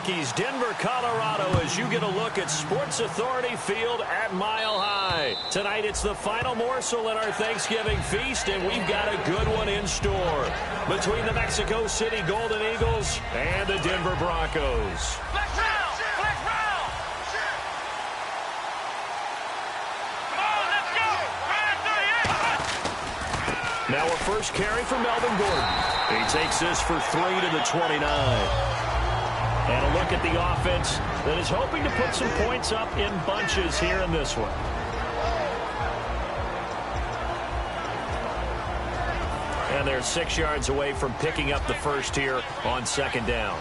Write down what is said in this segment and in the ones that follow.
Rockies, Denver, Colorado, as you get a look at Sports Authority Field at Mile High. Tonight, it's the final morsel in our Thanksgiving feast, and we've got a good one in store between the Mexico City Golden Eagles and the Denver Broncos. Now a first carry for Melvin Gordon. He takes this for 3 to the 29. And a look at the offense that is hoping to put some points up in bunches here in this one. And they're 6 yards away from picking up the first here on second down.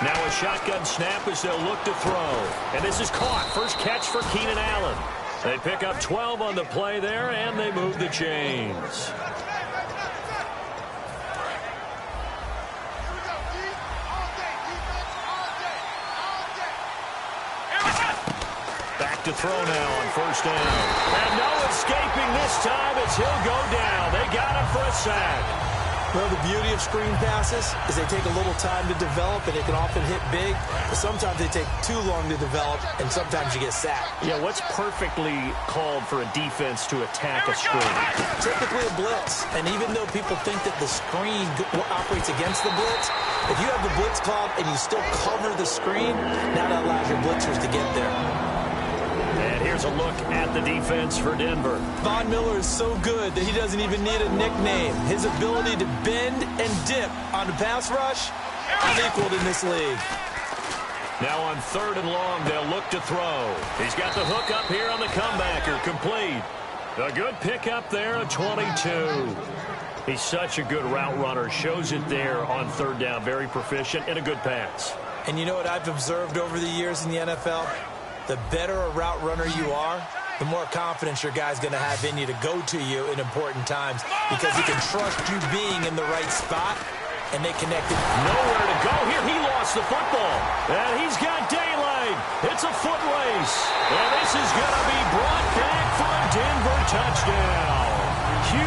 Now a shotgun snap as they'll look to throw. And this is caught. First catch for Keenan Allen. They pick up 12 on the play there, and they move the chains. Back to throw now on first down. And no escaping this time as he'll go down. They got him for a sack. Well, the beauty of screen passes is they take a little time to develop, and they can often hit big, but sometimes they take too long to develop, and sometimes you get sacked. Yeah, what's perfectly called for a defense to attack a screen? Typically a blitz, and even though people think that the screen operates against the blitz, if you have the blitz called and you still cover the screen, now that allows your blitzers to get there. And here's a look at the defense for Denver. Von Miller is so good that he doesn't even need a nickname. His ability to bend and dip on the pass rush, unequaled in this league. Now on third and long, they'll look to throw. He's got the hook up here on the comebacker, complete. A good pickup there, a 22. He's such a good route runner. Shows it there on third down. Very proficient and a good pass. And you know what I've observed over the years in the NFL? The better a route runner you are, the more confidence your guy's going to have in you to go to you in important times because he can trust you being in the right spot, and they connected. Nowhere to go here. He lost the football, and he's got daylight. It's a foot race, and this is going to be brought back for a Denver touchdown.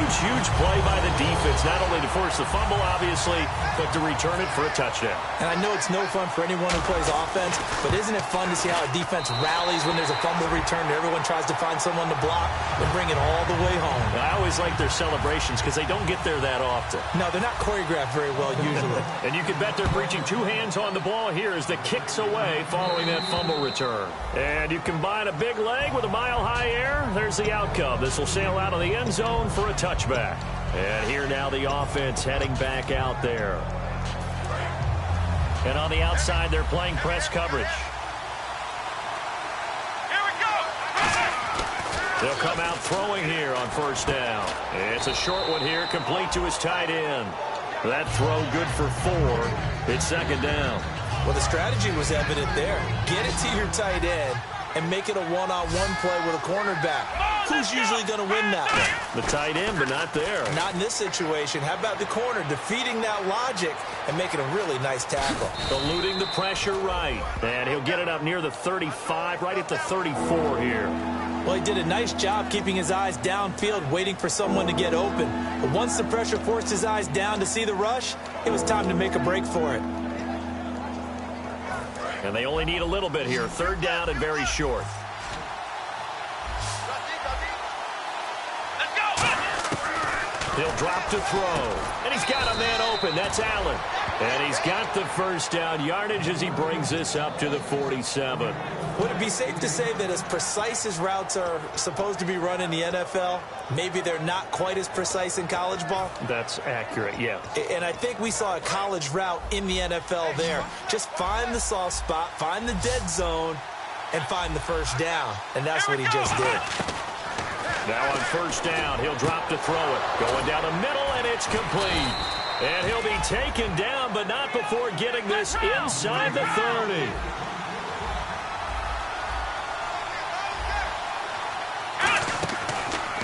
Huge play by the defense, not only to force the fumble, obviously, but to return it for a touchdown. And I know it's no fun for anyone who plays offense, but isn't it fun to see how a defense rallies when there's a fumble return and everyone tries to find someone to block and bring it all the way home? I always like their celebrations because they don't get there that often. No, they're not choreographed very well usually. And you can bet they're preaching 2 hands on the ball here as the kick's away following that fumble return. And you combine a big leg with a mile-high air, there's the outcome. This will sail out of the end zone for a touchback. And here now the offense heading back out there. And on the outside, they're playing press coverage. Here we go. They'll come out throwing here on first down. It's a short one here, complete to his tight end. That throw good for 4. It's second down. Well, the strategy was evident there. Get it to your tight end and make it a one-on-one play with a cornerback. Who's usually going to win that one? The tight end, but not there. Not in this situation. How about the corner defeating that logic and making a really nice tackle? Eluding the pressure right. And he'll get it up near the 35, right at the 34 here. Well, he did a nice job keeping his eyes downfield, waiting for someone to get open. But once the pressure forced his eyes down to see the rush, it was time to make a break for it. And they only need a little bit here. Third down and very short. He'll drop to throw. And he's got a man open. That's Allen. And he's got the first down yardage as he brings this up to the 47. Would it be safe to say that as precise as routes are supposed to be run in the NFL, maybe they're not quite as precise in college ball? That's accurate, yeah. And I think we saw a college route in the NFL there. Just find the soft spot, find the dead zone, and find the first down. And that's what he just did. Now on first down, he'll drop to throw it. Going down the middle, and it's complete. And he'll be taken down, but not before getting this inside the 30.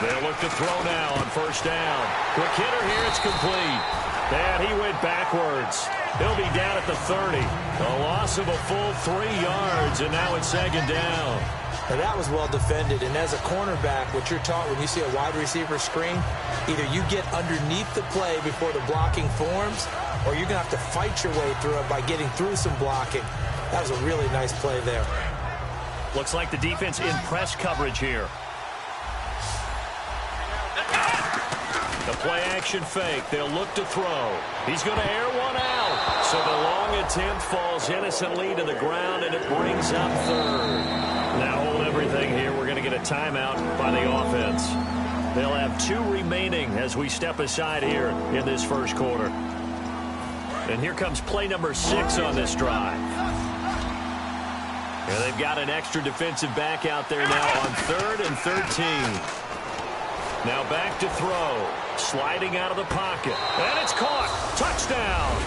They'll look to throw now on first down. Quick hitter here, it's complete. And he went backwards. He'll be down at the 30. A loss of a full 3 yards, and now it's second down. Now that was well defended, and as a cornerback, what you're taught when you see a wide receiver screen, either you get underneath the play before the blocking forms, or you're going to have to fight your way through it by getting through some blocking. That was a really nice play there. Looks like the defense in press coverage here. The play action fake. They'll look to throw. He's going to air one out. So the long attempt falls innocently to the ground, and it brings up third. Now hold everything here. We're going to get a timeout by the offense. They'll have 2 remaining as we step aside here in this first quarter. And here comes play number 6 on this drive. And they've got an extra defensive back out there now on 3rd and 13. Now back to throw. Sliding out of the pocket. And it's caught. Touchdown.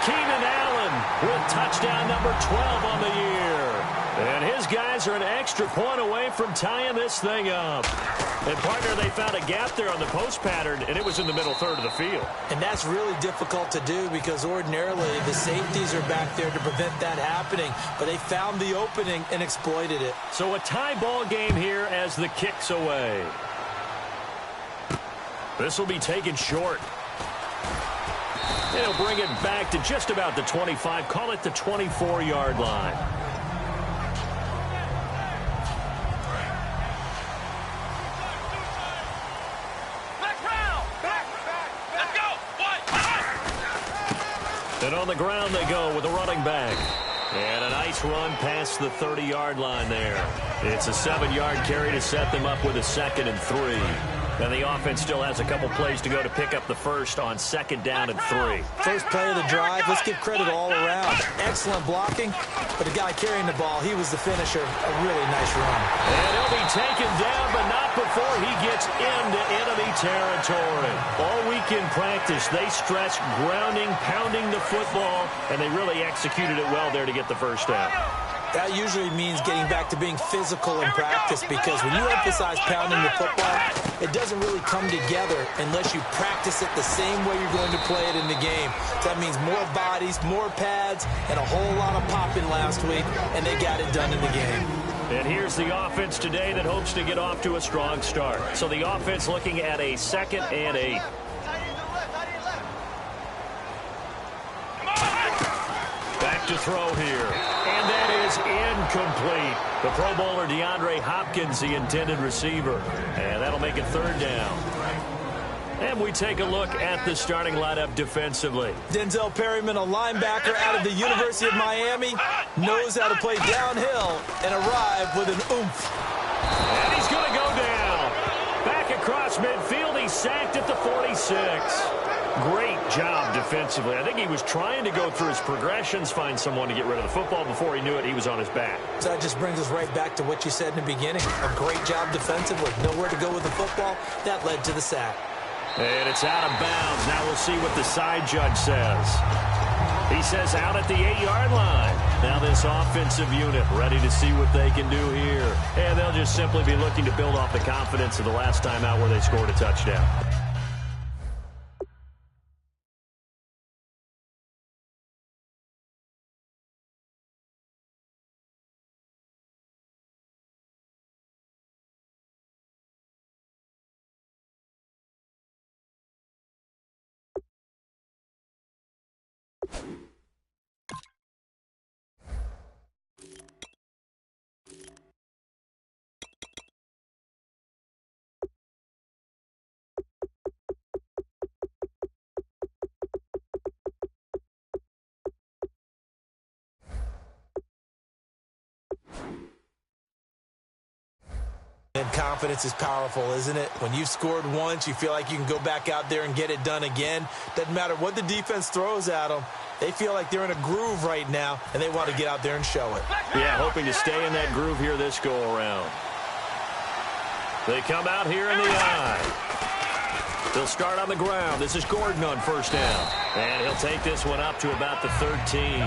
Keenan Allen with touchdown number 12 on the year. And his guys are an extra point away from tying this thing up. And, partner, they found a gap there on the post pattern, and it was in the middle third of the field. And that's really difficult to do because ordinarily the safeties are back there to prevent that happening. But they found the opening and exploited it. So a tie ball game here as the kick's away. This will be taken short. They'll bring it back to just about the 25. Call it the 24-yard line. And on the ground they go with a running back. And a nice run past the 30-yard line there. It's a 7-yard carry to set them up with a 2nd and 3. And the offense still has a couple plays to go to pick up the first on 2nd down and 3. First play of the drive. Let's give credit all around. Excellent blocking. But the guy carrying the ball, he was the finisher. A really nice run. And he'll be taken down, but not before he gets into enemy territory. All week in practice, they stressed grounding, pounding the football, and they really executed it well there to get the first down. That usually means getting back to being physical in practice because when you emphasize pounding the football, it doesn't really come together unless you practice it the same way you're going to play it in the game. So that means more bodies, more pads, and a whole lot of popping last week, and they got it done in the game. And here's the offense today that hopes to get off to a strong start. So the offense looking at a 2nd and 8. Back to throw here. And that is incomplete. The Pro Bowler DeAndre Hopkins, the intended receiver. And that'll make it 3rd down. And we take a look at the starting lineup defensively. Denzel Perryman, a linebacker out of the University of Miami, knows how to play downhill and arrive with an oomph. And he's going to go down. Back across midfield, he's sacked at the 46. Great job defensively. I think he was trying to go through his progressions, find someone to get rid of the football. Before he knew it, he was on his back. So that just brings us right back to what you said in the beginning. A great job defensively. Nowhere to go with the football. That led to the sack. And it's out of bounds. Now we'll see what the side judge says. He says out at the 8-yard line. Now this offensive unit ready to see what they can do here. And they'll just simply be looking to build off the confidence of the last time out where they scored a touchdown. And confidence is powerful, isn't it? When you've scored once, you feel like you can go back out there and get it done again. Doesn't matter what the defense throws at them. They feel like they're in a groove right now, and they want to get out there and show it. Yeah, hoping to stay in that groove here this go-around. They come out here in the eye. They'll start on the ground. This is Gordon on 1st down. And he'll take this one up to about the 13.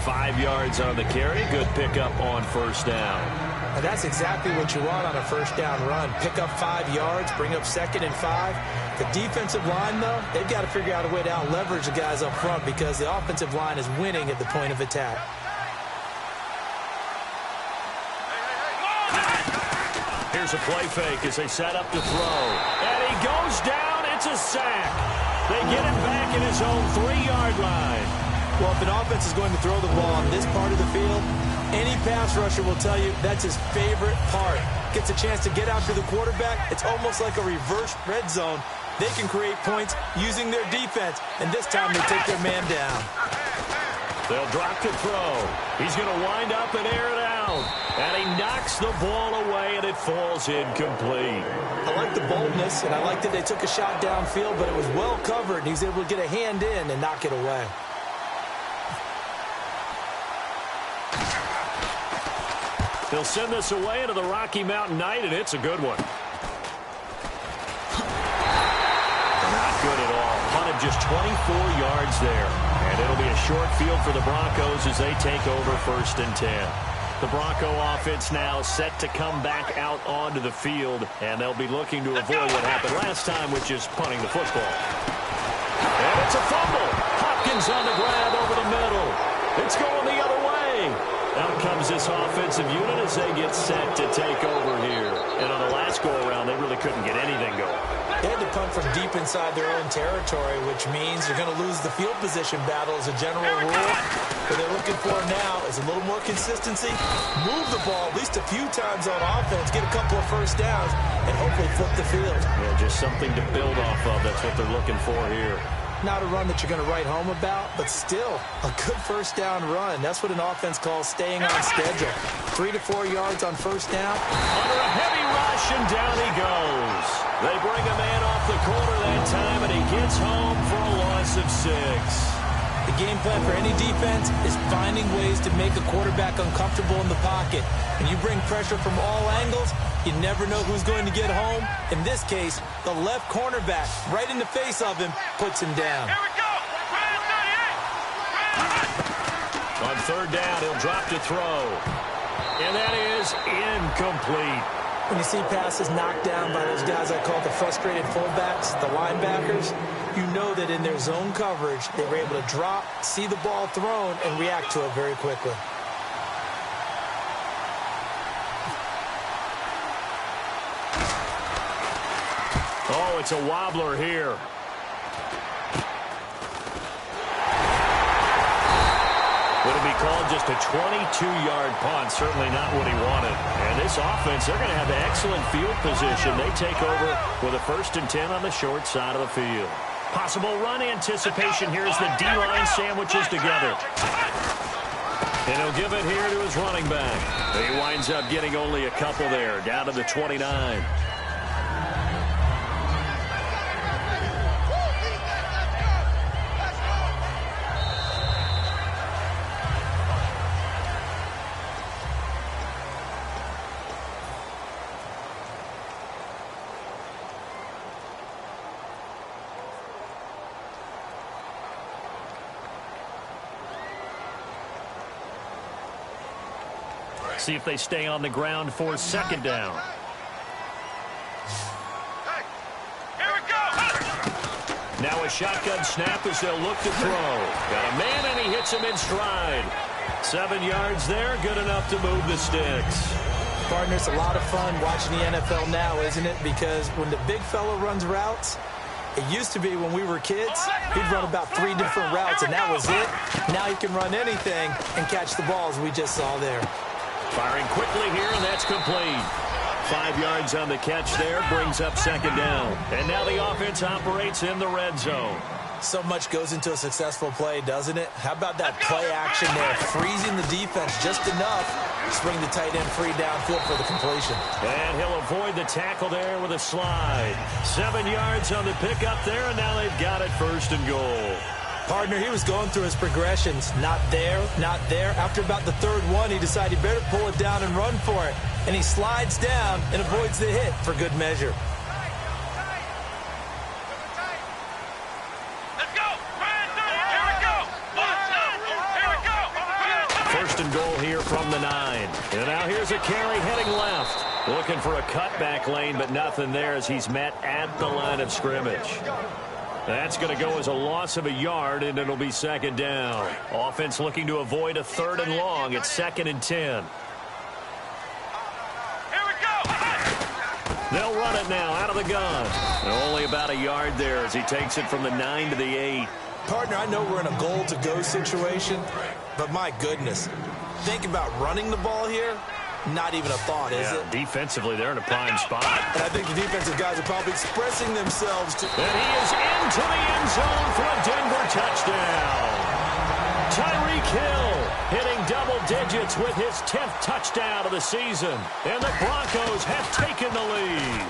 5 yards on the carry. Good pickup on 1st down. And that's exactly what you want on a 1st down run. Pick up 5 yards, bring up 2nd and 5. The defensive line, though, they've got to figure out a way to out-leverage the guys up front because the offensive line is winning at the point of attack. Here's a play fake as they set up to throw. And he goes down. It's a sack. They get it back in his own 3-yard line. Well, if an offense is going to throw the ball on this part of the field, any pass rusher will tell you that's his favorite part. Gets a chance to get out to the quarterback. It's almost like a reverse red zone. They can create points using their defense, and this time they take their man down. They'll drop to throw. He's going to wind up and air it out. And he knocks the ball away, and it falls incomplete. I like the boldness, and I like that they took a shot downfield, but it was well covered, and he was able to get a hand in and knock it away. They'll send this away into the Rocky Mountain Night, and it's a good one. Not good at all. Punted just 24 yards there. And it'll be a short field for the Broncos as they take over 1st and 10. The Bronco offense now set to come back out onto the field, and they'll be looking to avoid what happened last time, which is punting the football. And it's a fumble. Hopkins on the grab over the middle. It's going the other way. Out comes this offensive unit as they get set to take over here. And on the last go-around, they really couldn't get anything going. They had to punt from deep inside their own territory, which means they're going to lose the field position battle as a general rule. What they're looking for now is a little more consistency, move the ball at least a few times on offense, get a couple of first downs, and hopefully flip the field. Yeah, just something to build off of. That's what they're looking for here. Not a run that you're going to write home about, but still a good first down run. That's what an offense calls staying on schedule. 3 to 4 yards on first down. Under a heavy rush, and down he goes. They bring a man off the corner that time, and he gets home for a loss of 6. The game plan for any defense is finding ways to make a quarterback uncomfortable in the pocket. When you bring pressure from all angles, you never know who's going to get home. In this case, the left cornerback, right in the face of him, puts him down. Here we go. On 3rd down, he'll drop to throw. And that is incomplete. When you see passes knocked down by those guys I call the frustrated fullbacks, the linebackers, you know that in their zone coverage, they were able to drop, see the ball thrown, and react to it very quickly. Oh, it's a wobbler here. Would it be called just a 22-yard punt? Certainly not what he wanted. And this offense, they're going to have excellent field position. They take over with a 1st and 10 on the short side of the field. Possible run anticipation here as the D-line sandwiches together. And he'll give it here to his running back. He winds up getting only a couple there, down to the 29. See if they stay on the ground for 2nd down. Here we go. Now a shotgun snap as they'll look to throw. Got a man, and he hits him in stride. 7 yards there, good enough to move the sticks. Partner, it's a lot of fun watching the NFL now, isn't it? Because when the big fella runs routes, it used to be when we were kids, he'd run about 3 different routes, and that was it. Now he can run anything and catch the balls we just saw there. Firing quickly here, and that's complete. 5 yards on the catch there, brings up 2nd down. And now the offense operates in the red zone. So much goes into a successful play, doesn't it? How about that play action there, freezing the defense just enough to swing the tight end free downfield for the completion. And he'll avoid the tackle there with a slide. 7 yards on the pickup there, and now they've got it 1st and goal. Partner, he was going through his progressions. Not there, not there. After about the 3rd one, he decided he better pull it down and run for it. And he slides down and avoids the hit for good measure. Let's go. Here we go. 1st and goal here from the 9. And now here's a carry heading left. Looking for a cutback lane, but nothing there as he's met at the line of scrimmage. That's going to go as a loss of a yard, and it'll be 2nd down. Offense looking to avoid a 3rd and long. It's 2nd and 10. Here we go. They'll run it now out of the gun. Only about a yard there as he takes it from the 9 to the 8. Partner, I know we're in a goal-to-go situation, but my goodness, think about running the ball here. Not even a thought, is it? Defensively, they're in a prime spot. And I think the defensive guys are probably expressing themselves to... And he is into the end zone for a Denver touchdown. Tyreek Hill hitting double digits with his 10th touchdown of the season. And the Broncos have taken the lead.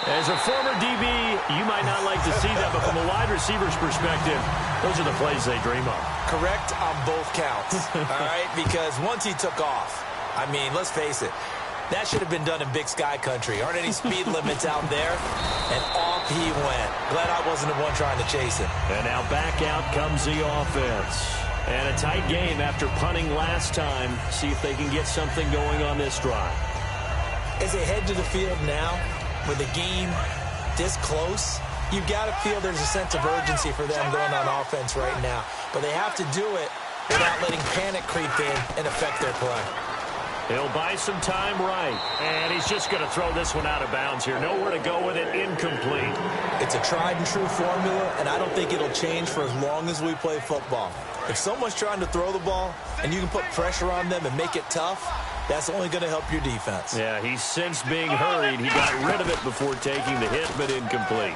As a former DB, you might not like to see that, but from a wide receiver's perspective, those are the plays they dream of. Correct on both counts, all right? Because once he took off, I mean, let's face it, that should have been done in Big Sky country. Aren't any speed limits out there? And off he went. Glad I wasn't the one trying to chase him. And now back out comes the offense. And a tight game after punting last time. See if they can get something going on this drive. As they head to the field now, with the game this close, you've got to feel there's a sense of urgency for them going on offense right now. But they have to do it without letting panic creep in and affect their play. He'll buy some time right. And he's just going to throw this one out of bounds here. Nowhere to go with it. Incomplete. It's a tried-and-true formula, and I don't think it'll change for as long as we play football. If someone's trying to throw the ball and you can put pressure on them and make it tough, that's only going to help your defense. Yeah, he's since being hurried. He got rid of it before taking the hit, but incomplete.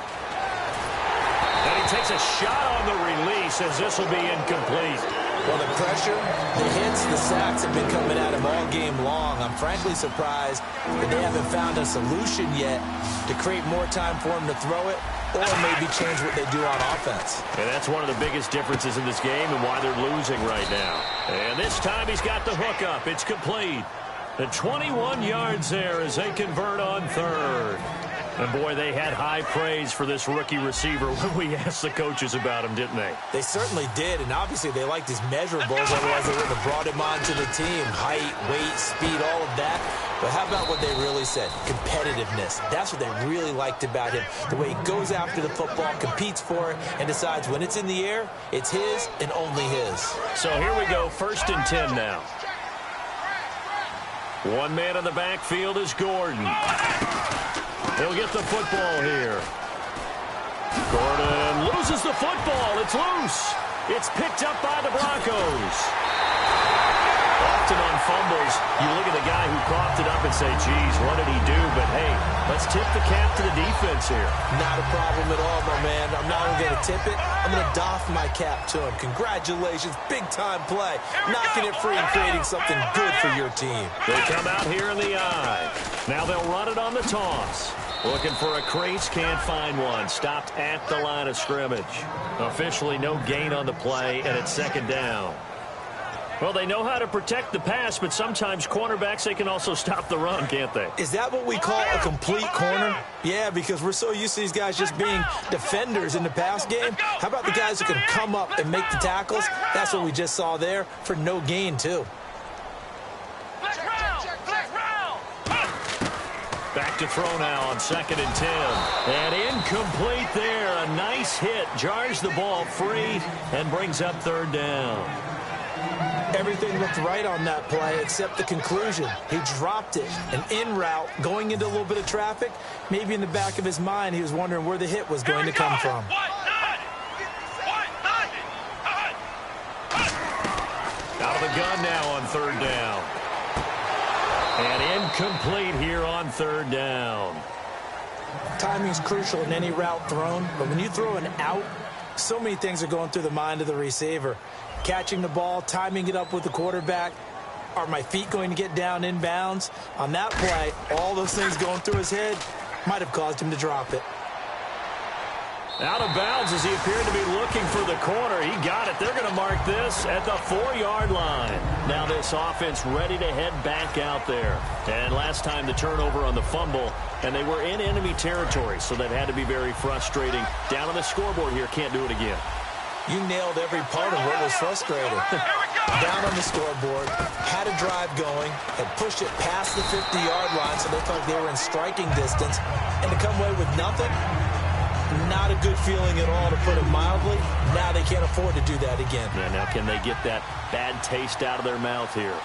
And he takes a shot on the release as this will be incomplete. Well, the pressure, the hits, the sacks have been coming at him all game long. I'm frankly surprised that they haven't found a solution yet to create more time for him to throw it or maybe change what they do on offense. And that's one of the biggest differences in this game and why they're losing right now. And this time he's got the hook up. It's complete. The 21 yards there as they convert on third. And, boy, they had high praise for this rookie receiver when we asked the coaches about him, didn't they? They certainly did, and obviously they liked his measurables, otherwise they wouldn't have brought him onto the team. Height, weight, speed, all of that. But how about what they really said? Competitiveness. That's what they really liked about him. The way he goes after the football, competes for it, and decides when it's in the air, it's his and only his. So here we go, 1st and 10 now. One man in the backfield is Gordon. He'll get the football here. Gordon loses the football. It's loose. It's picked up by the Broncos. Often on fumbles, you look at the guy who coughed it up and say, geez, what did he do? But, hey, let's tip the cap to the defense here. Not a problem at all, my man. I'm not only going to tip it, I'm going to doff my cap to him. Congratulations, big-time play. Knocking it free and creating something good for your team. They come out here in the eye. Now they'll run it on the toss. Looking for a crease, can't find one. Stopped at the line of scrimmage. Officially no gain on the play, and it's 2nd down. Well, they know how to protect the pass, but sometimes cornerbacks, they can also stop the run, can't they? Is that what we call a complete corner? Yeah, because we're so used to these guys just being defenders in the pass game. How about the guys who can come up and make the tackles? That's what we just saw there for no gain, too. Back to throw now on 2nd and 10. And incomplete there. A nice hit. Jars the ball free and brings up 3rd down. Everything looked right on that play except the conclusion. He dropped it. An in route going into a little bit of traffic. Maybe in the back of his mind he was wondering where the hit was going to come from. Out of the gun now on 3rd down. And incomplete here on 3rd down. Timing is crucial in any route thrown, but when you throw an out, so many things are going through the mind of the receiver. Catching the ball, timing it up with the quarterback. Are my feet going to get down inbounds? On that play, all those things going through his head might have caused him to drop it. Out of bounds as he appeared to be looking for the corner. He got it. They're going to mark this at the 4-yard line. Now this offense ready to head back out there. And last time the turnover on the fumble, and they were in enemy territory, so that had to be very frustrating. Down on the scoreboard here, can't do it again. You nailed every part of what was frustrating. Down on the scoreboard, had a drive going, had pushed it past the 50-yard line so they felt like they were in striking distance, and to come away with nothing, not a good feeling at all, to put it mildly. Now they can't afford to do that again. Yeah, now can they get that bad taste out of their mouth here?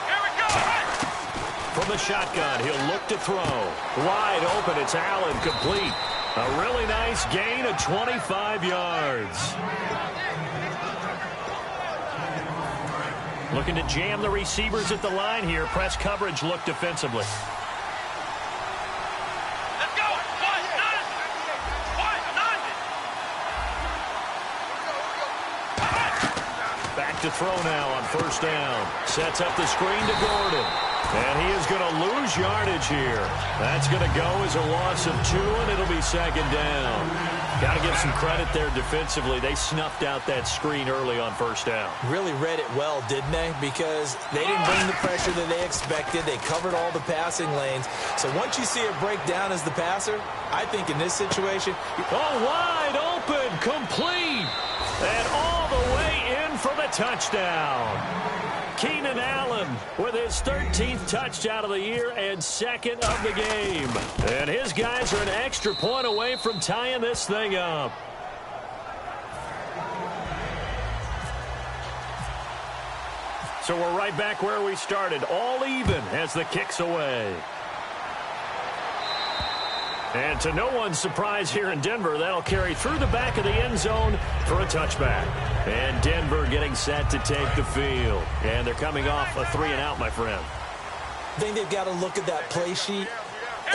Here we go! From from the shotgun. He'll look to throw. Wide open. It's Allen, complete. A really nice gain of 25 yards. Looking to jam the receivers at the line here. Press coverage look defensively. Let's go. Back to throw now on first down. Sets up the screen to Gordon. And he is going to lose yardage here. That's going to go as a loss of 2, and it'll be second down. Got to give some credit there defensively. They snuffed out that screen early on first down. Really read it well, didn't they? Because they didn't bring the pressure that they expected. They covered all the passing lanes. So once you see it break down as the passer, I think in this situation... Oh, wide open, complete, and all the way in for the touchdown. Keenan Allen with his 13th touchdown of the year and second of the game. And his guys are an extra point away from tying this thing up. So we're right back where we started, all even as the kick's away. And to no one's surprise here in Denver, that'll carry through the back of the end zone for a touchback. And Denver getting set to take the field. And they're coming off a 3-and-out, my friend. I think they've got to look at that play sheet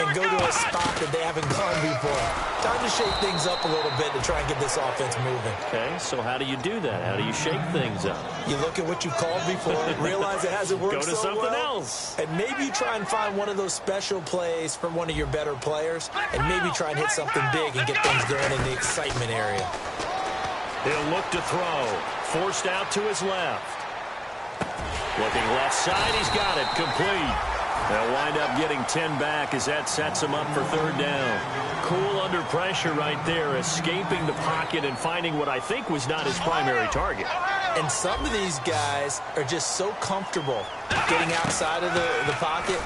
and go to a spot that they haven't gone before. Time to shake things up a little bit to try and get this offense moving. Okay, so how do you do that? How do you shake things up? You look at what you've called before, realize it hasn't worked Go to so something well, else. and maybe you try and find one of those special plays from one of your better players, and maybe try and hit something big and get things going in the excitement area. He'll look to throw. Forced out to his left. Looking left side, he's got it. Complete. They'll wind up getting 10 back as that sets him up for third down. Cool under pressure right there, escaping the pocket and finding what I think was not his primary target. And some of these guys are just so comfortable getting outside of the pocket.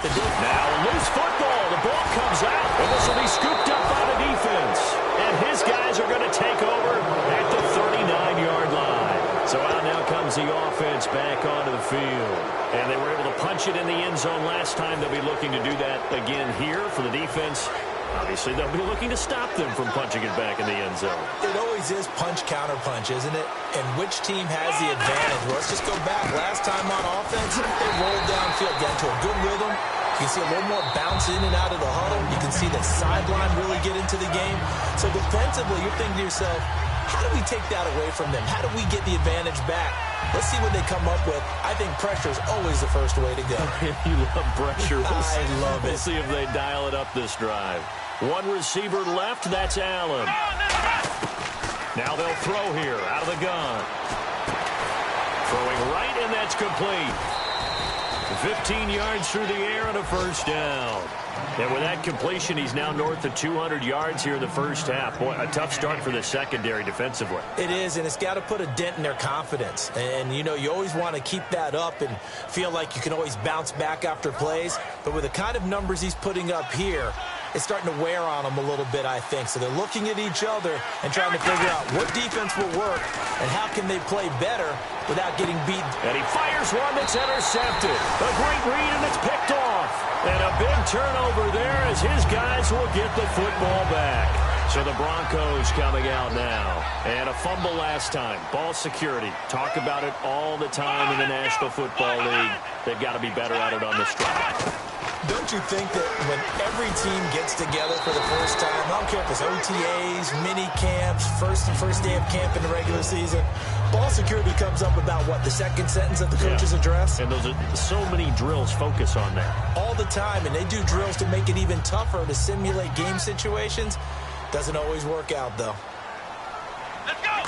Now a loose football. The ball comes out, and this will be scooped up by the defense. And his guys are going to take over at the 39-yard line. So out now comes the offense back onto the field. And they were able to punch it in the end zone last time. They'll be looking to do that again here for the defense. Obviously, they'll be looking to stop them from punching it back in the end zone. It always is punch-counter-punch, isn't it? And which team has the advantage? Well, let's just go back. Last time on offense, they rolled downfield, got into a good rhythm. You can see a little more bounce in and out of the huddle. You can see the sideline really get into the game. So defensively, you're thinking to yourself, how do we take that away from them? How do we get the advantage back? Let's see what they come up with. I think pressure is always the first way to go. You love pressure. I love it. We'll see if they dial it up this drive. One receiver left, that's Allen. Now they'll throw here out of the gun. Throwing right, and that's complete. 15 yards through the air and a first down. And with that completion, he's now north of 200 yards here in the first half. Boy, a tough start for the secondary defensively. It is, and it's got to put a dent in their confidence. And, you know, you always want to keep that up and feel like you can always bounce back after plays. But with the kind of numbers he's putting up here, it's starting to wear on them a little bit, I think. So they're looking at each other and trying to figure out what defense will work and how can they play better without getting beat. And he fires one that's intercepted. A great read, and it's picked off. And a big turnover there as his guys will get the football back. So the Broncos coming out now. And a fumble last time. Ball security. Talk about it all the time in the National Football League. They've got to be better at it on this drive. Don't you think that when every team gets together for the first time, I don't care if it's OTAs, mini camps, first day of camp in the regular season, ball security comes up about, what, the second sentence of the coach's address? And those are so many drills focus on that. All the time, and they do drills to make it even tougher to simulate game situations. Doesn't always work out, though. Let's go.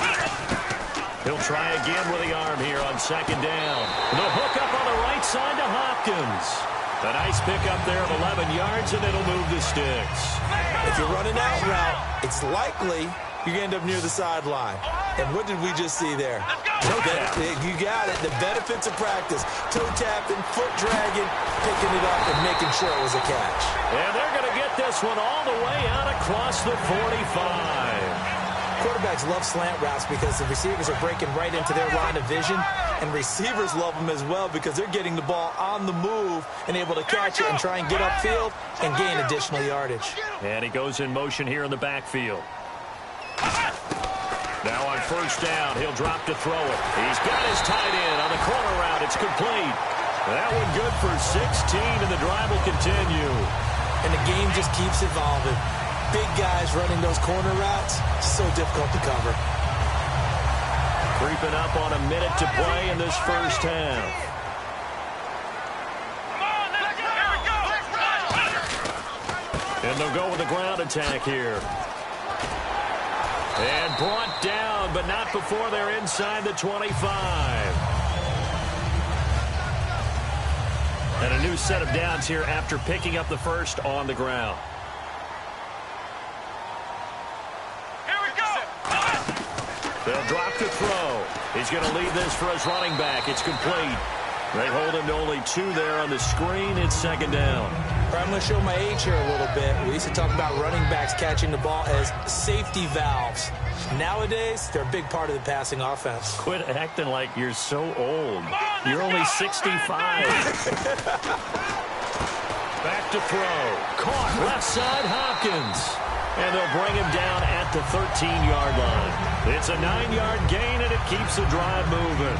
He'll try again with the arm here on second down. The hook up on the right side to Hopkins. A nice pickup there of 11 yards, and it'll move the sticks. If you're running out route, it's likely you're going to end up near the sideline. And what did we just see there? You got it. The benefits of practice. Toe tapping, foot dragging, picking it up, and making sure it was a catch. And they're going to get this one all the way out across the 45. Quarterbacks love slant routes because the receivers are breaking right into their line of vision, and receivers love them as well because they're getting the ball on the move and able to catch it and try and get upfield and gain additional yardage. And he goes in motion here in the backfield. Now on first down, he'll drop to throw it. He's got his tight end on the corner route. It's complete. That one good for 16, and the drive will continue. And the game just keeps evolving. Big guys running those corner routes, so difficult to cover. Creeping up on a minute to play in this first half. And they'll go with a ground attack here. And brought down, but not before they're inside the 25. And a new set of downs here after picking up the first on the ground. Here we go. They'll drop to throw. He's going to lead this for his running back. It's complete. They hold him to only 2 there on the screen. It's second down. I'm going to show my age here a little bit. We used to talk about running backs catching the ball as safety valves. Nowadays, they're a big part of the passing offense. Quit acting like you're so old. You're only 65. Back to throw. Caught left side, Hopkins. And they'll bring him down at the 13-yard line. It's a 9-yard gain, and it keeps the drive moving.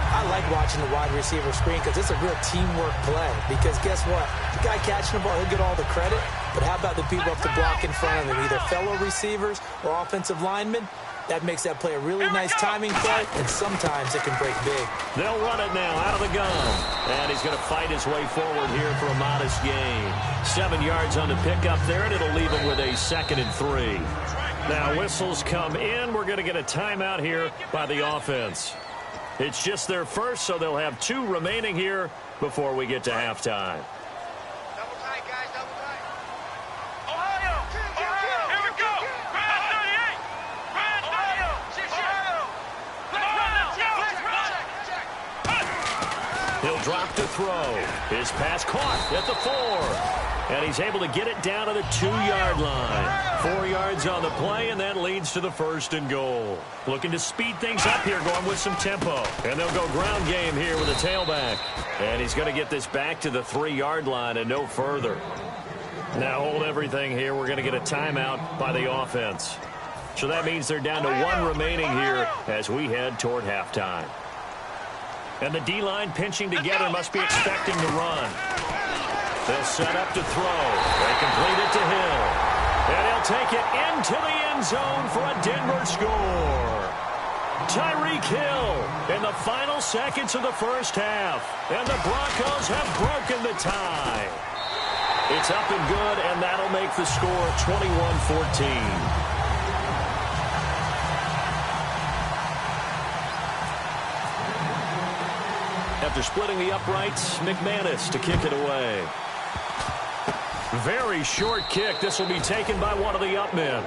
I like watching the wide receiver screen because it's a real teamwork play. Because guess what? The guy catching the ball, he'll get all the credit. But how about the people up the block in front of him, either fellow receivers or offensive linemen? That makes that play a really nice timing play, and sometimes it can break big. They'll run it now out of the gun. And he's going to fight his way forward here for a modest gain. 7 yards on the pickup there, and it'll leave him with a 2nd and 3. Now whistles come in. We're going to get a timeout here by the offense. It's just their first, so they'll have 2 remaining here before we get to halftime. Double tight, guys, double tight. Ohio! Here we go! Grand 38! Grand 38! Let's run! He'll drop to throw. His pass caught at the 4. And he's able to get it down to the 2-yard line. 4 yards on the play, and that leads to the 1st and goal. Looking to speed things up here, going with some tempo. And they'll go ground game here with a tailback. And he's going to get this back to the 3-yard line and no further. Now hold everything here. We're going to get a timeout by the offense. So that means they're down to 1 remaining here as we head toward halftime. And the D-line pinching together must be expecting to run. They'll set up to throw. They complete it to Hill. And he'll take it into the end zone for a Denver score. Tyreek Hill in the final seconds of the first half. And the Broncos have broken the tie. It's up and good, and that'll make the score 21-14. After splitting the uprights, McManus to kick it away. Very short kick. This will be taken by one of the up men.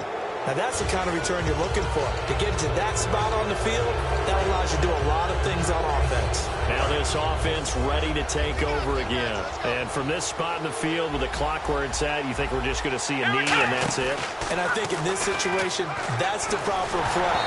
Now that's the kind of return you're looking for. To get to that spot on the field, that allows you to do a lot of things on offense. Now this offense ready to take over again. And from this spot in the field with the clock where it's at, you think we're just going to see a knee and that's it? And I think in this situation, that's the proper play.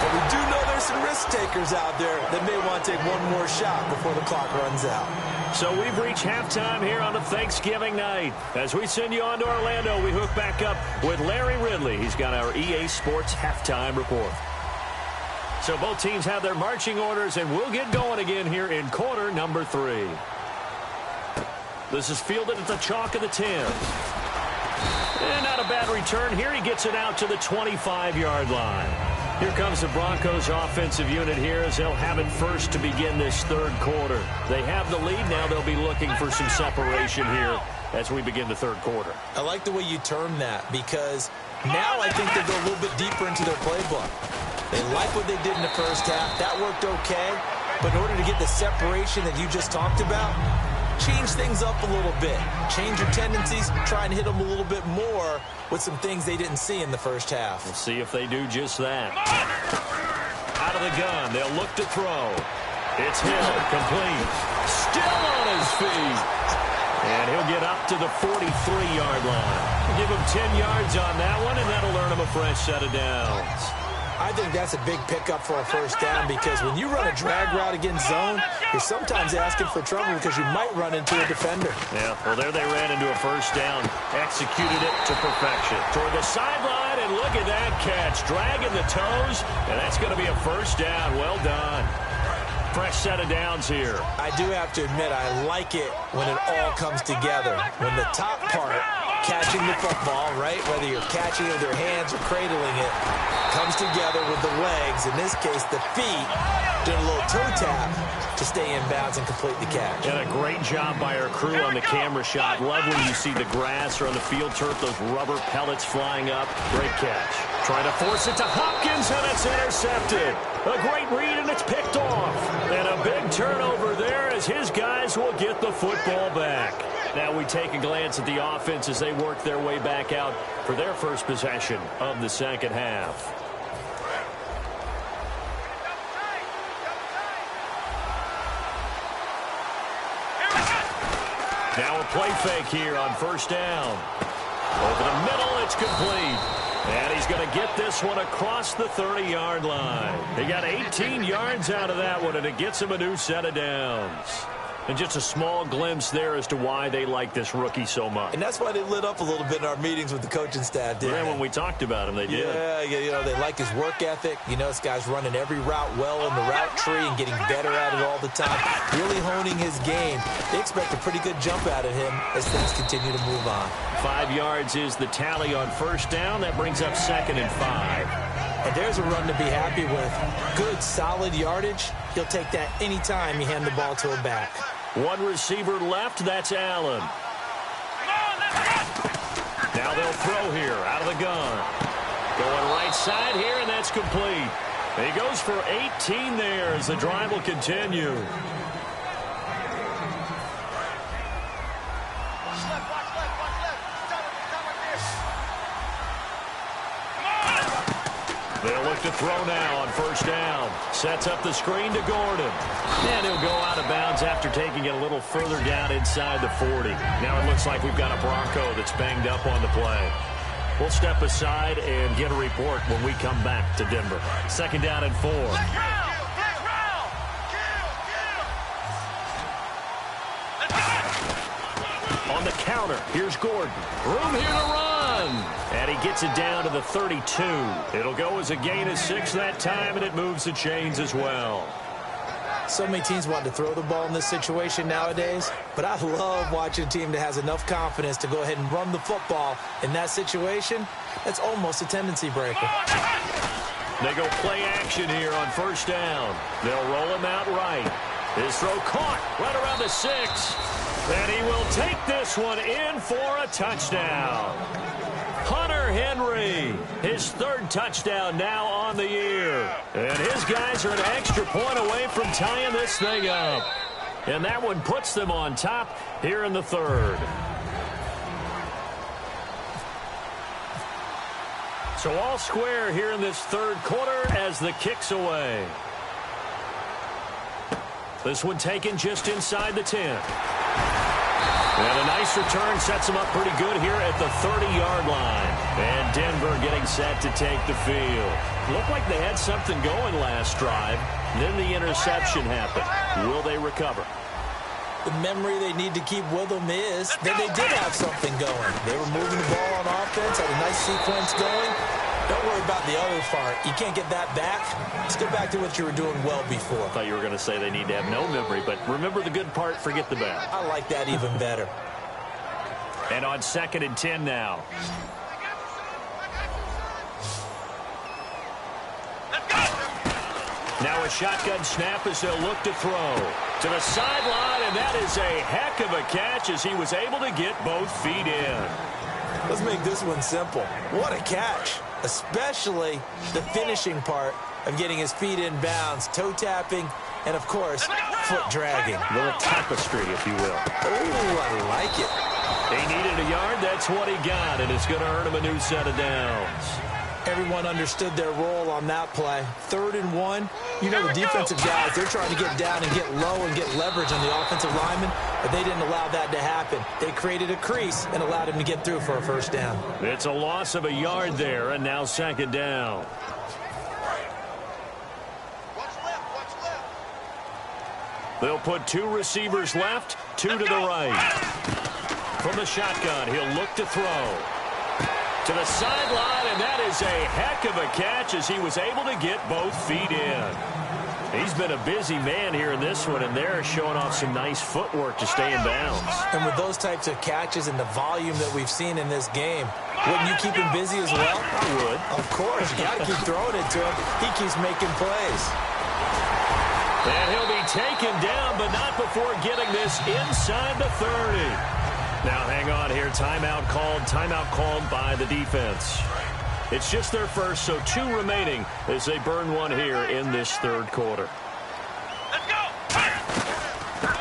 But we do know there's some risk takers out there that may want to take one more shot before the clock runs out. So we've reached halftime here on a Thanksgiving night. As we send you on to Orlando, we hook back up with Larry Ridley. He's got our EA Sports halftime report. So both teams have their marching orders, and we'll get going again here in quarter number 3. This is fielded at the chalk of the 10. And not a bad return here. He gets it out to the 25-yard line. Here comes the Broncos offensive unit here as they'll have it first to begin this third quarter. They have the lead. Now they'll be looking for some separation here as we begin the third quarter. I like the way you term that because now I think they go a little bit deeper into their playbook. They like what they did in the first half. That worked okay. But in order to get the separation that you just talked about, change things up a little bit. Change your tendencies. Try and hit them a little bit more with some things they didn't see in the first half. We'll see if they do just that. Out of the gun, they'll look to throw. It's Hill, complete. Still on his feet. And he'll get up to the 43-yard line. Give him 10 yards on that one, and that'll earn him a fresh set of downs. I think that's a big pickup for a first down because when you run a drag route against zone, you're sometimes asking for trouble because you might run into a defender. Yeah, well, there they ran into a first down. Executed it to perfection. Toward the sideline, and look at that catch. Dragging the toes, and that's going to be a first down. Well done. Fresh set of downs here. I do have to admit, I like it when it all comes together. When the top part, catching the football, right, whether you're catching it with your hands or cradling it, comes together with the legs, in this case the feet, doing a little toe tap to stay in bounds and complete the catch. And a great job by our crew on the camera shot. Love when you see the grass or on the field turf, those rubber pellets flying up. Great catch. Trying to force it to Hopkins, and it's intercepted. A great read, and it's picked off. And a big turnover there as his guys will get the football back. Now we take a glance at the offense as they work their way back out for their first possession of the second half. Now a play fake here on first down. Over the middle, it's complete. And he's going to get this one across the 30-yard line. He got 18 yards out of that one, and it gets him a new set of downs. And just a small glimpse there as to why they like this rookie so much. And that's why they lit up a little bit in our meetings with the coaching staff, didn't they? When we talked about him, they did. Yeah, you know, they like his work ethic. You know, this guy's running every route well in the route tree and getting better at it all the time, really honing his game. They expect a pretty good jump out of him as things continue to move on. 5 yards is the tally on first down. That brings up 2nd and 5. And there's a run to be happy with. Good, solid yardage. He'll take that any time you hand the ball to him back. One receiver left. That's Allen. Now they'll throw here out of the gun. Going right side here, and that's complete. He goes for 18 there as the drive will continue. They'll look to throw now on first down. Sets up the screen to Gordon. And he'll go out of bounds after taking it a little further down inside the 40. Now it looks like we've got a Bronco that's banged up on the play. We'll step aside and get a report when we come back to Denver. 2nd down and 4. On the counter, here's Gordon. Room here to run. And he gets it down to the 32. It'll go as a gain of 6 that time, and it moves the chains as well. So many teams want to throw the ball in this situation nowadays, but I love watching a team that has enough confidence to go ahead and run the football in that situation. That's almost a tendency breaker. They go play action here on first down. They'll roll him out right. His throw caught right around the 6. And he will take this one in for a touchdown. Hunter Henry, his 3rd touchdown now on the year. And his guys are an extra point away from tying this thing up. And that one puts them on top here in the 3rd. So all square here in this 3rd quarter as the kick's away. This one taken just inside the 10. And a nice return sets him up pretty good here at the 30-yard line. And Denver getting set to take the field. Looked like they had something going last drive. Then the interception happened. Will they recover? The memory they need to keep with them is that they did have something going. They were moving the ball on offense, had a nice sequence going. Don't worry about the other part. You can't get that back. Let's get back to what you were doing well before. I thought you were going to say they need to have no memory, but remember the good part, forget the bad. I like that even better. And on 2nd and 10 now. Now a shotgun snap as they'll look to throw. To the sideline, and that is a heck of a catch as he was able to get both feet in. Let's make this one simple. What a catch, especially the finishing part of getting his feet in bounds, toe tapping, and, of course, foot dragging. A little tapestry, if you will. Oh, I like it. He needed a yard. That's what he got, and it's going to earn him a new set of downs. Everyone understood their role on that play. 3rd and 1. You know the defensive guys, they're trying to get down and get low and get leverage on the offensive lineman, but they didn't allow that to happen. They created a crease and allowed him to get through for a first down. It's a loss of a yard there, and now 2nd down. What's left? They'll put 2 receivers left, 2 to the right. From the shotgun, he'll look to throw. To the sideline, and that is a heck of a catch as he was able to get both feet in. He's been a busy man here in this one, and they're showing off some nice footwork to stay in bounds. And with those types of catches and the volume that we've seen in this game, wouldn't you keep him busy as well? I would. Of course. You got to keep throwing it to him. He keeps making plays. And he'll be taken down, but not before getting this inside the 30. Now hang on here. Timeout called by the defense. It's just their first, so 2 remaining as they burn one here in this 3rd quarter. Let's go!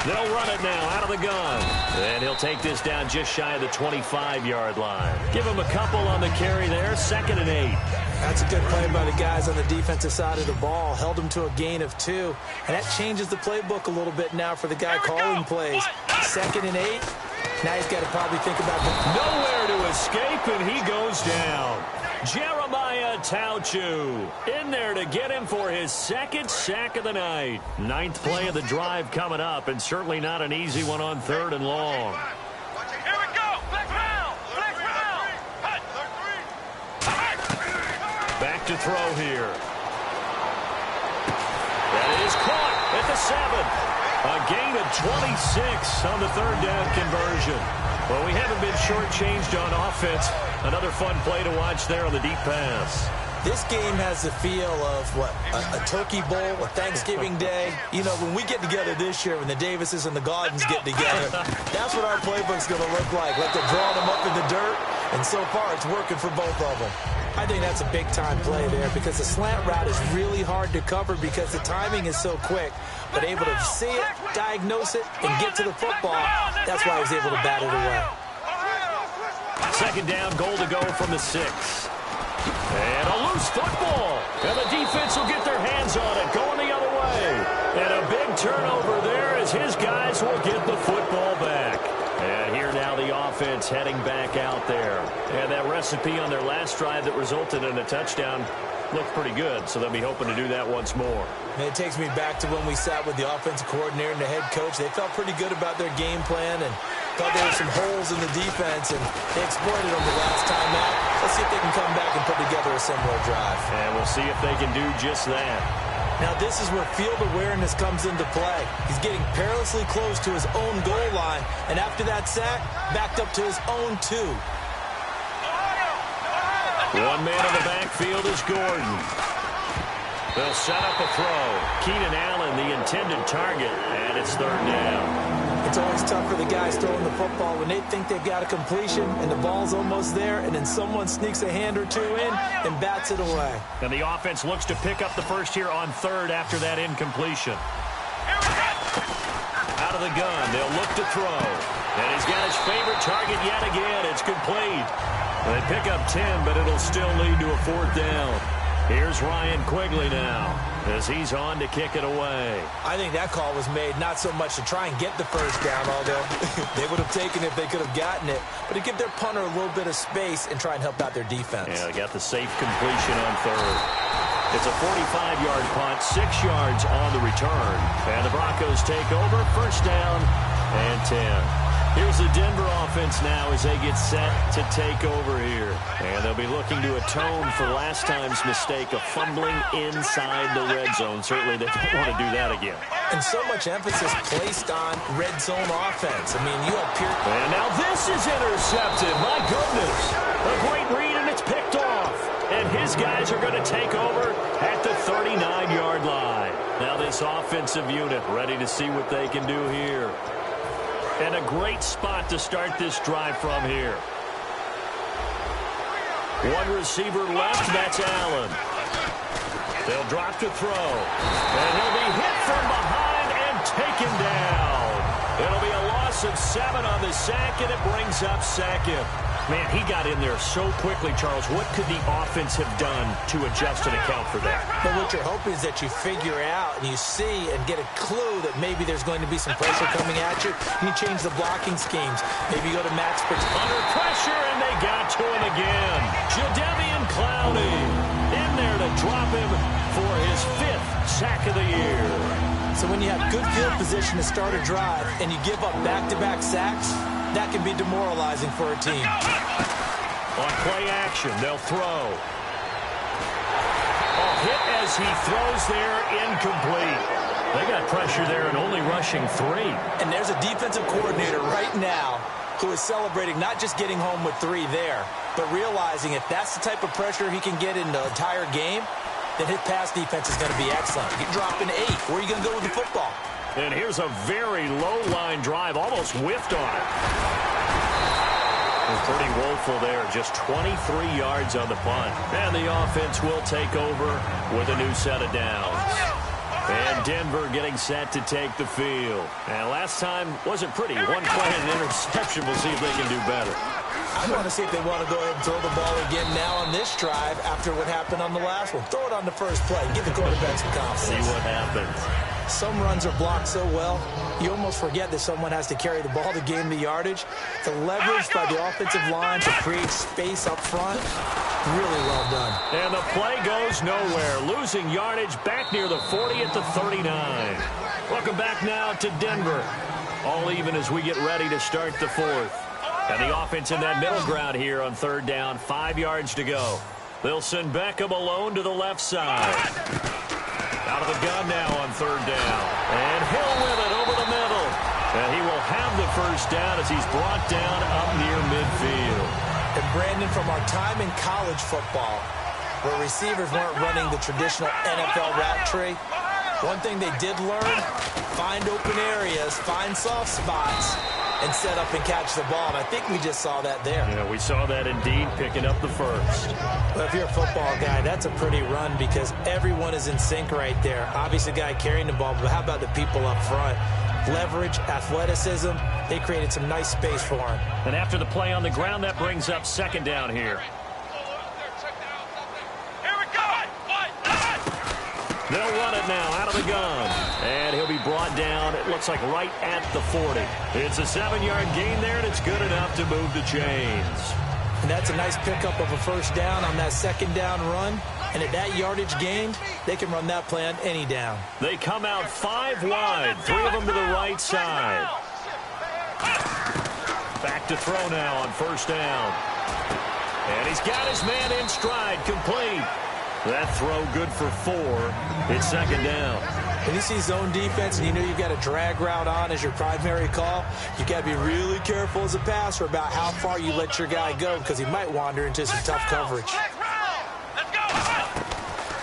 They'll run it now out of the gun. And he'll take this down just shy of the 25-yard line. Give him a couple on the carry there. 2nd and 8. That's a good play by the guys on the defensive side of the ball. Held him to a gain of 2. And that changes the playbook a little bit now for the guy calling plays. 2nd and 8. Now he's got to probably think about nowhere to escape, and he goes down. Jeremiah Tauchu in there to get him for his 2nd sack of the night. 9th play of the drive coming up, and certainly not an easy one on 3rd and long. Here we go! Flex round! Back to throw here. That is caught at the 7. A gain of 26 on the 3rd down conversion. Well, we haven't been shortchanged on offense. Another fun play to watch there on the deep pass. This game has the feel of, a Turkey Bowl, a Thanksgiving Day. You know, when we get together this year, when the Davises and the Gaudens get together, that's what our playbook's going to look like they're drawing them up in the dirt, and so far it's working for both of them. I think that's a big-time play there because the slant route is really hard to cover because the timing is so quick, but able to see it, diagnose it, and get to the football, that's why he was able to bat it away. 2nd down, goal to go from the 6. And a loose football. And the defense will get their hands on it, going the other way. And a big turnover there as his guys will get the football back. And here now the offense heading back out there. And that recipe on their last drive that resulted in a touchdown looked pretty good, so they'll be hoping to do that once more. And it takes me back to when we sat with the offensive coordinator and the head coach. They felt pretty good about their game plan and thought there were some holes in the defense, and they exploited them the last time out. Let's see if they can come back and put together a similar drive. And we'll see if they can do just that. Now this is where field awareness comes into play. He's getting perilously close to his own goal line, and after that sack, backed up to his own 2. One man in the backfield is Gordon. They'll set up a throw. Keenan Allen, the intended target, and it's 3rd down. It's always tough for the guys throwing the football when they think they've got a completion and the ball's almost there, and then someone sneaks a hand or 2 in and bats it away. And the offense looks to pick up the first here on 3rd after that incompletion. Out of the gun, they'll look to throw. And he's got his favorite target yet again. It's complete. They pick up 10, but it'll still lead to a 4th down. Here's Ryan Quigley now as he's on to kick it away. I think that call was made not so much to try and get the first down, although they would have taken it if they could have gotten it, but to give their punter a little bit of space and try and help out their defense. Yeah, they got the safe completion on 3rd. It's a 45-yard punt, 6 yards on the return. And the Broncos take over, 1st down and 10. Here's the Denver offense now as they get set to take over here. And they'll be looking to atone for last time's mistake of fumbling inside the red zone. Certainly they don't want to do that again. And so much emphasis placed on red zone offense. I mean, you have pure... And now this is intercepted. My goodness. A great read, and it's picked off. And his guys are going to take over at the 39-yard line. Now this offensive unit ready to see what they can do here. And a great spot to start this drive from here. One receiver left, that's Allen. They'll drop to throw. And he'll be hit from behind and taken down. It'll be a loss of 7 on the sack, and it brings up 2nd. Man, he got in there so quickly, Charles. What could the offense have done to adjust and account for that? But what you're hoping is that you figure out and you see and get a clue that maybe there's going to be some pressure coming at you, and you change the blocking schemes. Maybe you go to max protection. Under pressure, and they got to him again. Jadeveon Clowney in there to drop him for his 5th sack of the year. So when you have good field position to start a drive and you give up back-to-back sacks, that can be demoralizing for a team. On play action, they'll throw. Hit as he throws there, incomplete. They got pressure there and only rushing 3. And there's a defensive coordinator right now who is celebrating not just getting home with 3 there, but realizing if that's the type of pressure he can get in the entire game, then his pass defense is going to be excellent. You're dropping 8. Where are you going to go with the football? And here's a very low-line drive, almost whiffed on it. It was pretty woeful there, just 23 yards on the punt. And the offense will take over with a new set of downs. And Denver getting set to take the field. And last time wasn't pretty. One play and an interception. We'll see if they can do better. I want to see if they want to go ahead and throw the ball again now on this drive after what happened on the last one. Throw it on the first play. Give the quarterback some confidence. See what happens. Some runs are blocked so well, you almost forget that someone has to carry the ball to gain the yardage. The leverage by the offensive line to create space up front, really well done. And the play goes nowhere. Losing yardage back near the 40 at the 39. Welcome back now to Denver. All even as we get ready to start the 4th. And the offense in that middle ground here on 3rd down. 5 yards to go. They'll send Beckham alone to the left side. Out of the gun now on 3rd down. And Hill with it over the middle. And he will have the first down as he's brought down up near midfield. And Brandon, from our time in college football, where receivers weren't running the traditional NFL route tree, one thing they did learn, find open areas, find soft spots, and set up and catch the ball. And I think we just saw that there. Yeah, we saw that indeed, picking up the first. Well, if you're a football guy, that's a pretty run because everyone is in sync right there. Obviously, the guy carrying the ball, but how about the people up front? Leverage, athleticism, they created some nice space for him. And after the play on the ground, that brings up 2nd down here. They'll run it now out of the gun. And he'll be brought down, it looks like right at the 40. It's a 7-yard gain there, and it's good enough to move the chains. And that's a nice pickup of a first down on that 2nd down run. And at that yardage gained, they can run that play on any down. They come out 5 wide, 3 of them to the right side. Back to throw now on 1st down. And he's got his man in stride, complete. That throw good for 4. It's 2nd down. When you see zone defense and you know you've got a drag route on as your primary call, you got to be really careful as a passer about how far you let your guy go because he might wander into some tough coverage.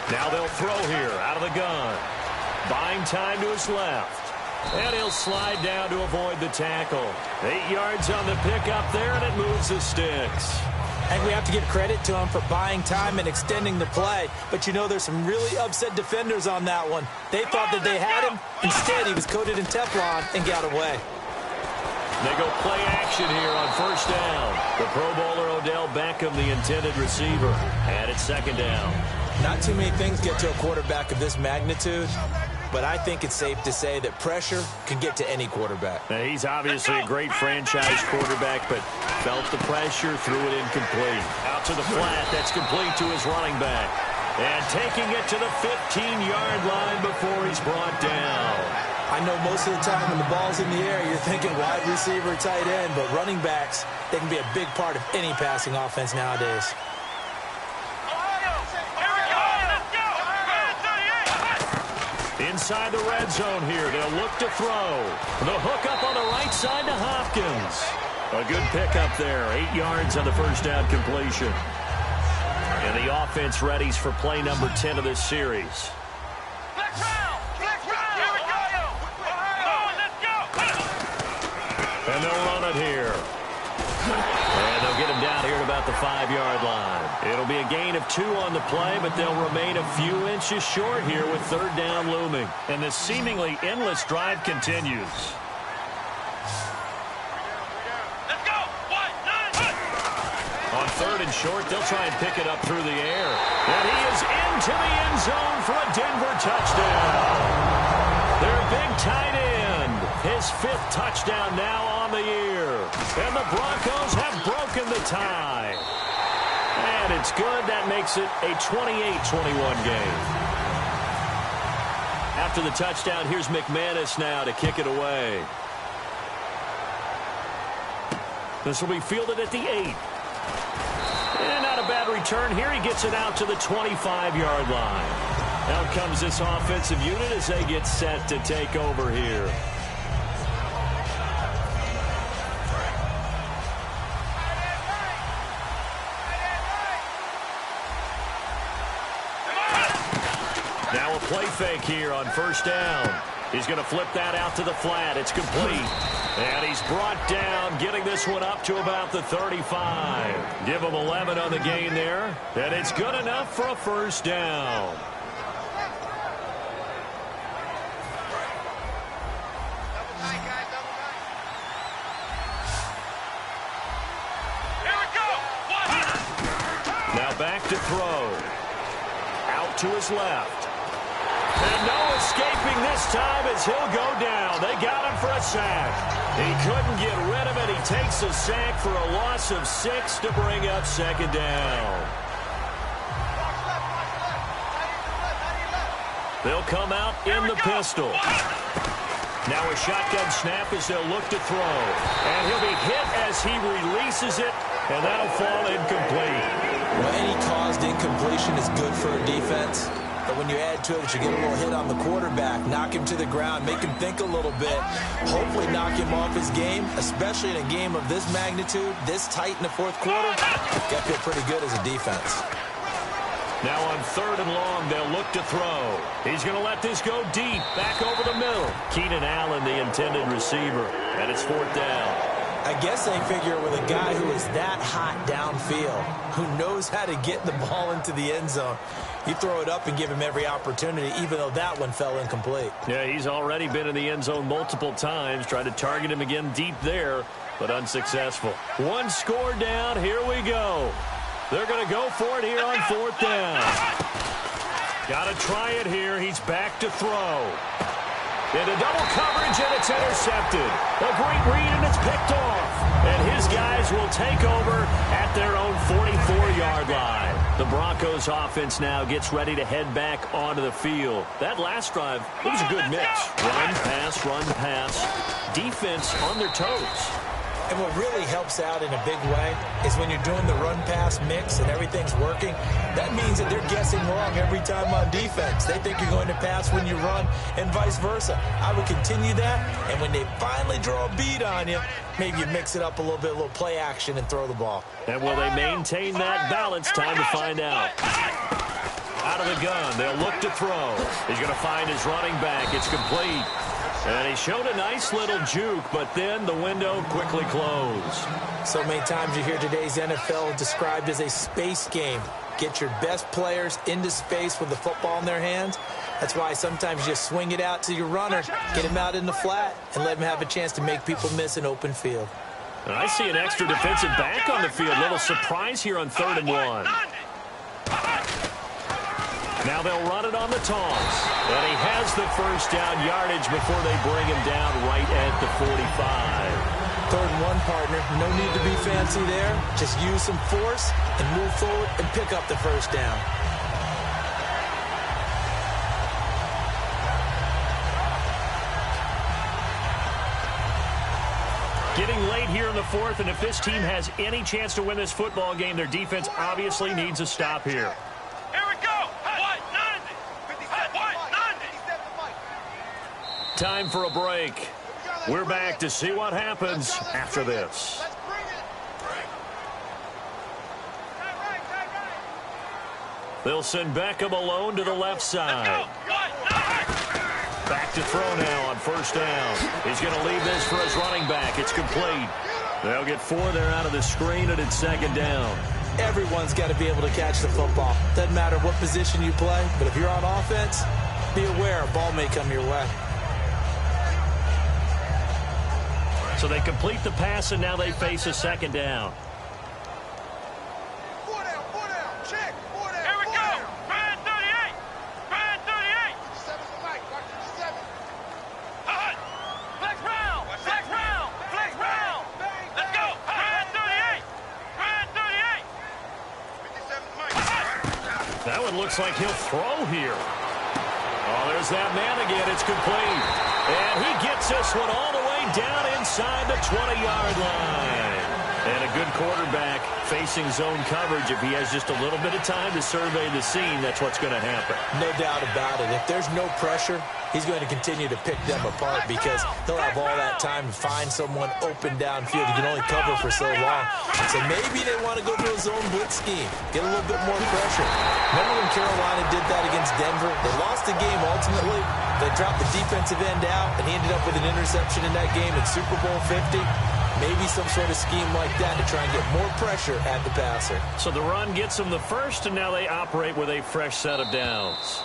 Now they'll throw here out of the gun. Buying time to his left. And he'll slide down to avoid the tackle. 8 yards on the pickup there, and it moves the sticks. And we have to give credit to him for buying time and extending the play. But you know there's some really upset defenders on that one. They thought that they had him. Instead, he was coated in Teflon and got away. They go play action here on 1st down. The Pro Bowler Odell Beckham, the intended receiver. And it's 2nd down. Not too many things get to a quarterback of this magnitude. But I think it's safe to say that pressure can get to any quarterback. Now, he's obviously a great franchise quarterback, but felt the pressure, threw it incomplete. Out to the flat, that's complete to his running back. And taking it to the 15-yard line before he's brought down. I know most of the time when the ball's in the air, you're thinking wide receiver, tight end, but running backs, they can be a big part of any passing offense nowadays. Inside the red zone here, they'll look to throw. The hook up on the right side to Hopkins. A good pickup there, 8 yards on the first down completion. And the offense readies for play number 10 of this series. And they'll run it here. And they'll get him down here at about the 5-yard line. It'll be a gain of 2 on the play, but they'll remain a few inches short here with 3rd down looming. And this seemingly endless drive continues. 3rd and short. They'll try and pick it up through the air. And he is into the end zone for a Denver touchdown. Their big tight end. His 5th touchdown now on the year. And the Broncos have broken the tie. And it's good. That makes it a 28-21 game. After the touchdown, here's McManus now to kick it away. This will be fielded at the 8. And not a bad return here. He gets it out to the 25-yard line. Out comes this offensive unit as they get set to take over here. Now a play fake here on 1st down. He's going to flip that out to the flat. It's complete. And he's brought down, getting this one up to about the 35. Give him 11 on the gain there. And it's good enough for a 1st down. Here we go. Now back to throw. Out to his left. And no escaping this time as he'll go down. They got him for a sack. He couldn't get rid of it. He takes a sack for a loss of 6 to bring up 2nd down. They'll come out in the pistol. Now a shotgun snap as they'll look to throw. And he'll be hit as he releases it. And that'll fall incomplete. Well, any caused incompletion is good for a defense. But when you add to it that you get a little hit on the quarterback, knock him to the ground, make him think a little bit, hopefully knock him off his game, especially in a game of this magnitude, this tight in the 4th quarter, got to feel pretty good as a defense. Now on 3rd and long, they'll look to throw. He's going to let this go deep, back over the middle. Keenan Allen, the intended receiver, and it's 4th down. I guess they figure with a guy who is that hot downfield, who knows how to get the ball into the end zone, you throw it up and give him every opportunity, even though that one fell incomplete. Yeah, he's already been in the end zone multiple times, tried to target him again deep there, but unsuccessful. 1 score down, here we go. They're going to go for it here on 4th down. Got to try it here. He's back to throw. Into double coverage, and it's intercepted. A great read, and it's picked off. And his guys will take over at their own 44-yard line. The Broncos offense now gets ready to head back onto the field. That last drive, it was a good mix. Run, pass, defense on their toes. And what really helps out in a big way is when you're doing the run-pass mix and everything's working, that means that they're guessing wrong every time on defense. They think you're going to pass when you run and vice versa. I would continue that, and when they finally draw a beat on you, maybe you mix it up a little bit, a little play action, and throw the ball. And will they maintain that balance? Time to find out. Out of the gun, they'll look to throw. He's going to find his running back. It's complete. And he showed a nice little juke, but then the window quickly closed. So many times you hear today's NFL described as a space game. Get your best players into space with the football in their hands. That's why sometimes you swing it out to your runner, get him out in the flat, and let him have a chance to make people miss an open field. And I see an extra defensive back on the field. Little surprise here on 3rd and 1. Now they'll run it on the toss. And he has the 1st down yardage before they bring him down right at the 45. 3rd and 1, partner. No need to be fancy there. Just use some force and move forward and pick up the 1st down. Getting late here in the 4th, and if this team has any chance to win this football game, their defense obviously needs a stop here. Here we go. Time for a break. We're back to see what happens after this. They'll send Beckham alone to the left side. Back to throw now on 1st down. He's going to leave this for his running back. It's complete. They'll get 4 there out of the screen, and it's 2nd down. Everyone's got to be able to catch the football. Doesn't matter what position you play, but if you're on offense, be aware a ball may come your way. So they complete the pass, and now they face a 2nd down. looks like he'll throw here. Oh, there's that man again. It's complete. And he gets this one all the way down inside the 20-yard line. And a good quarterback facing zone coverage. If he has just a little bit of time to survey the scene, that's what's going to happen. No doubt about it. If there's no pressure, he's going to continue to pick them apart because he'll have all that time to find someone open downfield. He can only cover for so long. So maybe they want to go to a zone blitz scheme, get a little bit more pressure. Remember when Carolina did that against Denver? They lost the game ultimately. They dropped the defensive end out, and he ended up with an interception in that game in Super Bowl 50. Maybe some sort of scheme like that to try and get more pressure at the passer. So the run gets them the first, and now they operate with a fresh set of downs.